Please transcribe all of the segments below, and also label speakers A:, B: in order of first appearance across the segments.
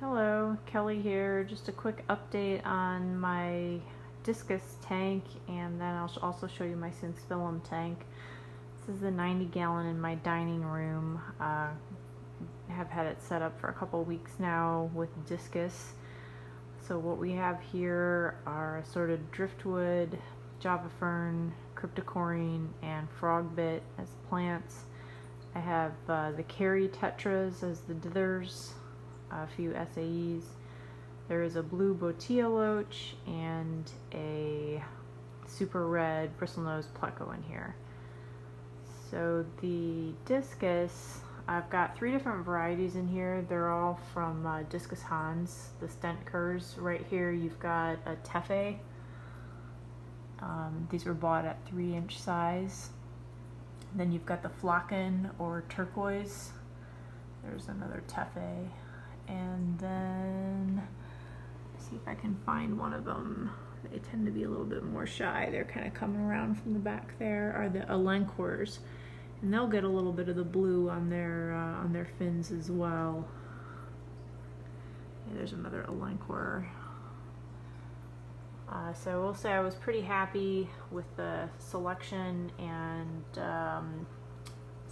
A: Hello, Kelly here. Just a quick update on my Discus tank, and then I'll also show you my Synspilum tank. This is the 90-gallon in my dining room. I have had it set up for a couple weeks now with Discus. So what we have here are assorted driftwood, java fern, cryptocoryne, and frogbit as plants. I have the Carry tetras as the dithers, a few SAEs. There is a blue botilla loach and a super red bristlenose Pleco in here. So the Discus, I've got 3 different varieties in here. They're all from Discus Hans, the Stendkers. Right here you've got a Tefe. These were bought at 3-inch size. Then you've got the Flachen or turquoise. There's another Tefe. And then, let's see if I can find one of them. They tend to be a little bit more shy. They're kind of coming around from the back there, are the Alenquers. And they'll get a little bit of the blue on their fins as well. Yeah, there's another Alenquer. So I will say I was pretty happy with the selection and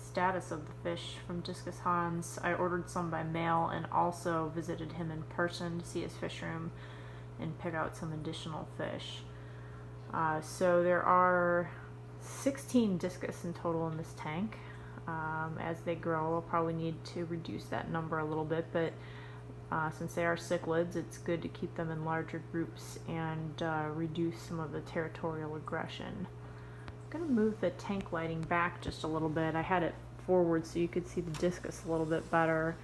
A: status of the fish from Discus Hans. I ordered some by mail and also visited him in person to see his fish room and pick out some additional fish. So there are 16 Discus in total in this tank. As they grow, I'll probably need to reduce that number a little bit, but since they are cichlids, it's good to keep them in larger groups and reduce some of the territorial aggression. I'm going to move the tank lighting back just a little bit. I had it forward so you could see the Discus a little bit better.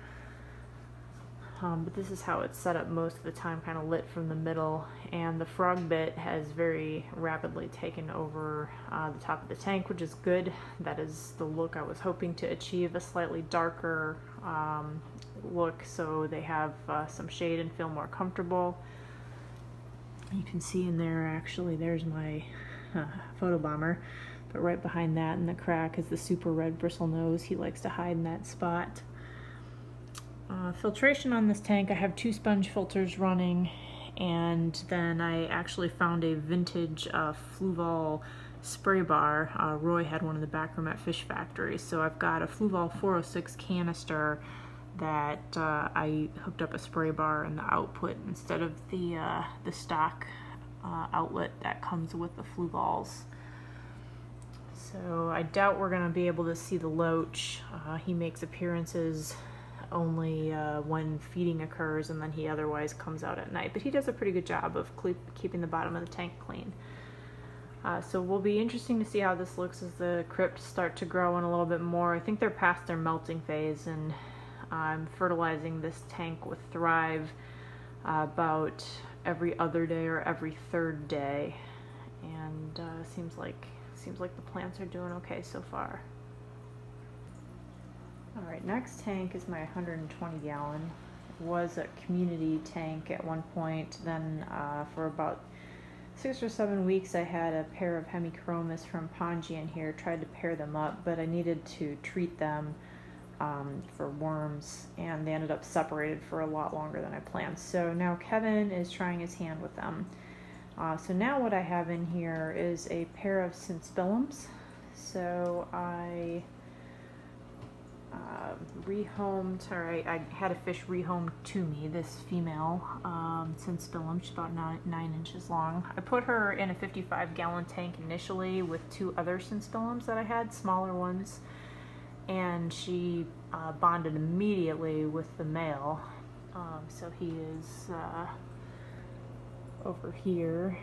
A: But this is how it's set up most of the time, kind of lit from the middle. And the frogbit has very rapidly taken over the top of the tank, which is good. That is the look I was hoping to achieve, a slightly darker look so they have some shade and feel more comfortable. You can see in there, actually, there's my photo bomber, but right behind that in the crack is the super red bristlenose. He likes to hide in that spot. Filtration on this tank, I have 2 sponge filters running, and then I actually found a vintage Fluval spray bar. Roy had one in the back room at Fish Factory, so I've got a Fluval 406 canister that I hooked up a spray bar in the output instead of the stock outlet that comes with the Fluvals. So I doubt we're going to be able to see the loach. He makes appearances only when feeding occurs, and then he otherwise comes out at night. But he does a pretty good job of keeping the bottom of the tank clean. So will be interesting to see how this looks as the crypts start to grow in a little bit more. I think they're past their melting phase, and I'm fertilizing this tank with Thrive about every other day or every 3rd day, and seems like the plants are doing okay so far. Alright, next tank is my 120-gallon. It was a community tank at one point. Then for about 6 or 7 weeks I had a pair of hemichromis from Ponji in here. Tried to pair them up, but I needed to treat them for worms, and they ended up separated for a lot longer than I planned. So now Kevin is trying his hand with them. So now what I have in here is a pair of Synspilums. So I rehomed, or I had a fish rehomed to me, this female Synspilum. She's about 9 inches long. I put her in a 55-gallon tank initially with 2 other Synspilums that I had, smaller ones, and she bonded immediately with the male. So he is over here.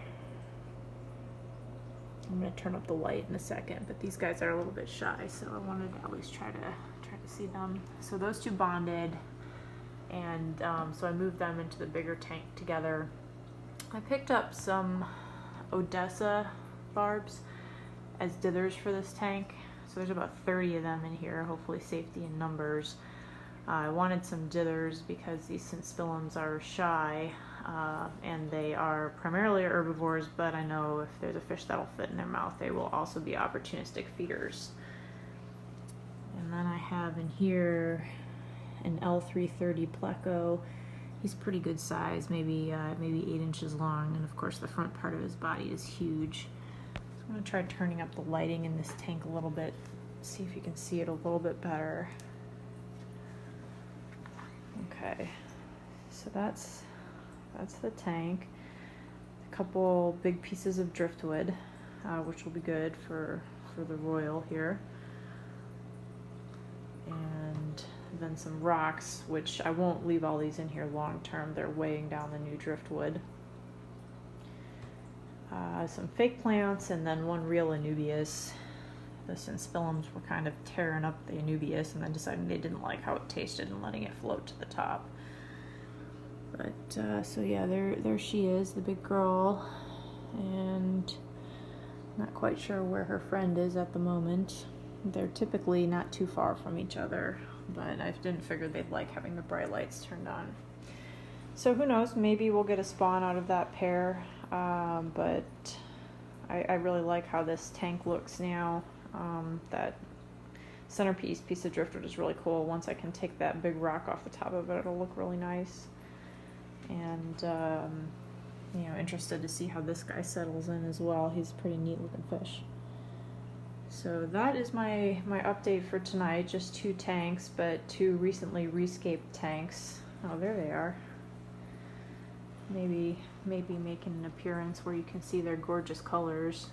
A: I'm going to turn up the light in a second, but these guys are a little bit shy, so I wanted to at least try to see them. So those 2 bonded, and so I moved them into the bigger tank together. I picked up some Odessa Barbs as dithers for this tank. So there's about 30 of them in here, hopefully safety in numbers. I wanted some dithers because these Synspilums are shy, and they are primarily herbivores, but I know if there's a fish that'll fit in their mouth, they will also be opportunistic feeders. And then I have in here an L330 Pleco He's pretty good size, maybe 8 inches long, and of course the front part of his body is huge. So I'm going to try turning up the lighting in this tank a little bit, see if you can see it a little bit better. Okay, so that's the tank. A couple big pieces of driftwood, which will be good for the royal here. And then some rocks, which I won't leave all these in here long term. They're weighing down the new driftwood. Some fake plants, and then one real Anubias. The Synspilums were kind of tearing up the Anubias and then deciding they didn't like how it tasted and letting it float to the top. But so yeah, there she is, the big girl, and not quite sure where her friend is at the moment. They're typically not too far from each other, but I didn't figure they'd like having the bright lights turned on. So who knows, maybe we'll get a spawn out of that pair, but I really like how this tank looks now. That centerpiece piece of driftwood is really cool. Once I can take that big rock off the top of it, it'll look really nice. And you know, interested to see how this guy settles in as well. He's a pretty neat looking fish. So that is my update for tonight. Just 2 tanks, but 2 recently rescaped tanks. Oh, there they are. Maybe making an appearance where you can see their gorgeous colors.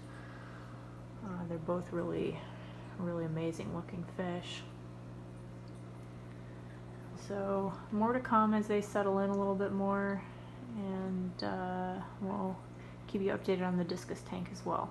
A: They're both really amazing looking fish. So more to come as they settle in a little bit more, and we'll keep you updated on the Discus tank as well.